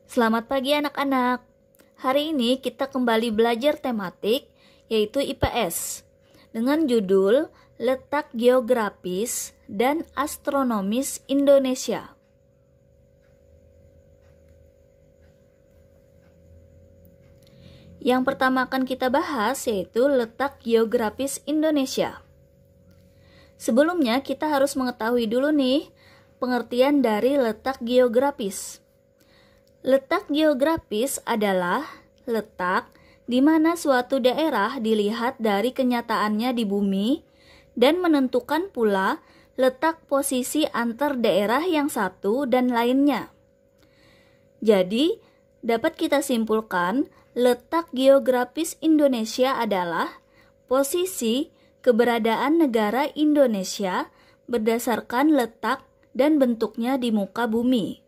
Selamat pagi anak-anak. Hari ini kita kembali belajar tematik yaitu IPS dengan judul Letak Geografis dan Astronomis Indonesia. Yang pertama akan kita bahas yaitu letak geografis Indonesia. Sebelumnya kita harus mengetahui dulu nih pengertian dari letak geografis. Letak geografis adalah letak di mana suatu daerah dilihat dari kenyataannya di bumi dan menentukan pula letak posisi antar daerah yang satu dan lainnya. Jadi, dapat kita simpulkan letak geografis Indonesia adalah posisi keberadaan negara Indonesia berdasarkan letak dan bentuknya di muka bumi.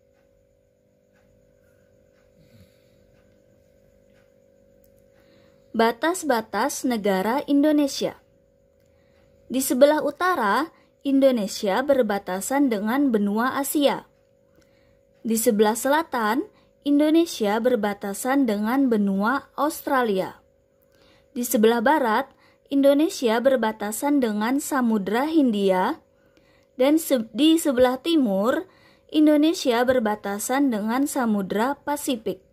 Batas-batas negara Indonesia. Di sebelah utara, Indonesia berbatasan dengan benua Asia. Di sebelah selatan, Indonesia berbatasan dengan benua Australia. Di sebelah barat, Indonesia berbatasan dengan Samudra Hindia. Dan di sebelah timur, Indonesia berbatasan dengan Samudra Pasifik.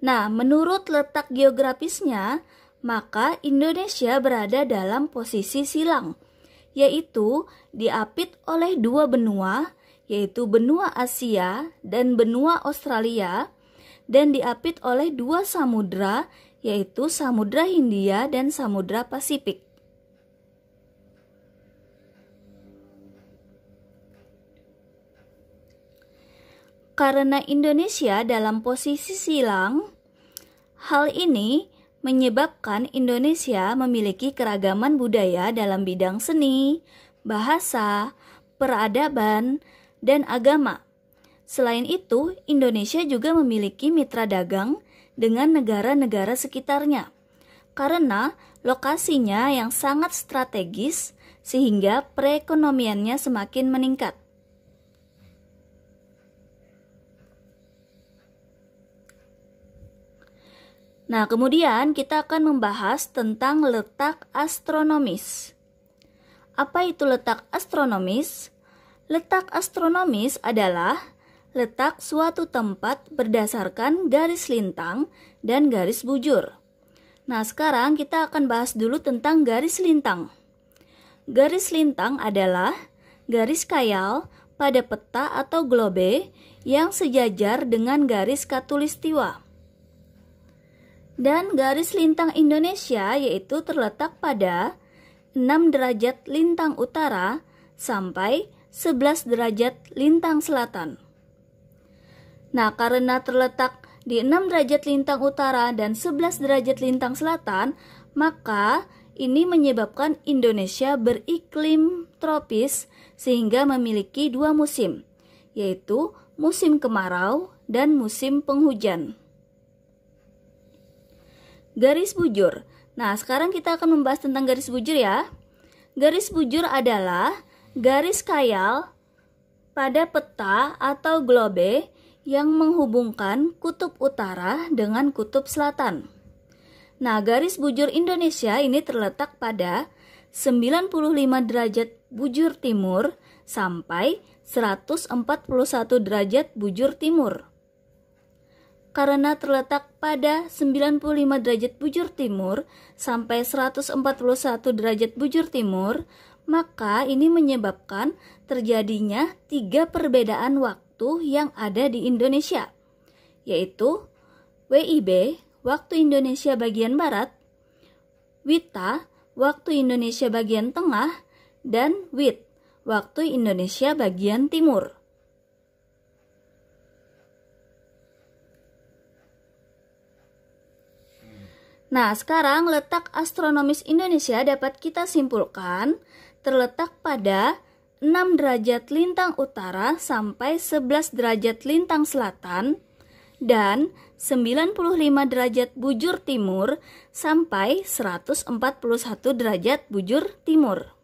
Nah, menurut letak geografisnya, maka Indonesia berada dalam posisi silang, yaitu diapit oleh dua benua, yaitu benua Asia dan benua Australia, dan diapit oleh dua samudra, yaitu Samudra Hindia dan Samudra Pasifik. Karena Indonesia dalam posisi silang, hal ini menyebabkan Indonesia memiliki keragaman budaya dalam bidang seni, bahasa, peradaban, dan agama. Selain itu, Indonesia juga memiliki mitra dagang dengan negara-negara sekitarnya, karena lokasinya yang sangat strategis sehingga perekonomiannya semakin meningkat. Nah, kemudian kita akan membahas tentang letak astronomis. Apa itu letak astronomis? Letak astronomis adalah letak suatu tempat berdasarkan garis lintang dan garis bujur. Nah, sekarang kita akan bahas dulu tentang garis lintang. Garis lintang adalah garis khayal pada peta atau globe yang sejajar dengan garis khatulistiwa. Dan garis lintang Indonesia yaitu terletak pada 6 derajat lintang utara sampai 11 derajat lintang selatan. Nah, karena terletak di 6 derajat lintang utara dan 11 derajat lintang selatan, maka ini menyebabkan Indonesia beriklim tropis sehingga memiliki dua musim, yaitu musim kemarau dan musim penghujan. Garis bujur. Nah, sekarang kita akan membahas tentang garis bujur ya. Garis bujur adalah garis khayal pada peta atau globe yang menghubungkan kutub utara dengan kutub selatan. Nah, garis bujur Indonesia ini terletak pada 95 derajat bujur timur sampai 141 derajat bujur timur. Karena terletak pada 95 derajat bujur timur sampai 141 derajat bujur timur, maka ini menyebabkan terjadinya 3 perbedaan waktu yang ada di Indonesia, yaitu WIB, waktu Indonesia bagian barat, WITA, waktu Indonesia bagian tengah, dan WIT, waktu Indonesia bagian timur. Nah, sekarang letak astronomis Indonesia dapat kita simpulkan terletak pada 6 derajat lintang utara sampai 11 derajat lintang selatan dan 95 derajat bujur timur sampai 141 derajat bujur timur.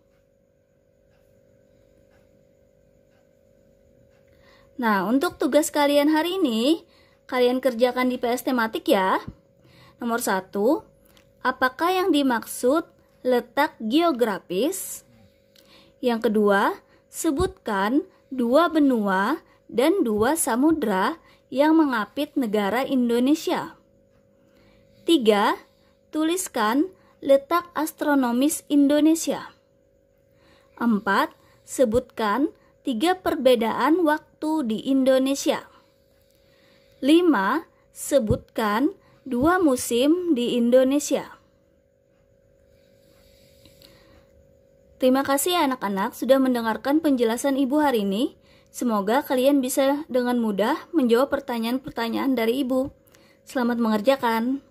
Nah, untuk tugas kalian hari ini, kalian kerjakan di PS tematik ya. Nomor 1, apakah yang dimaksud letak geografis? Yang kedua, sebutkan 2 benua dan 2 samudra yang mengapit negara Indonesia. 3, tuliskan letak astronomis Indonesia. 4, sebutkan 3 perbedaan waktu di Indonesia. 5, sebutkan 2 musim di Indonesia. Terima kasih ya anak-anak sudah mendengarkan penjelasan Ibu hari ini. Semoga kalian bisa dengan mudah menjawab pertanyaan-pertanyaan dari Ibu. Selamat mengerjakan.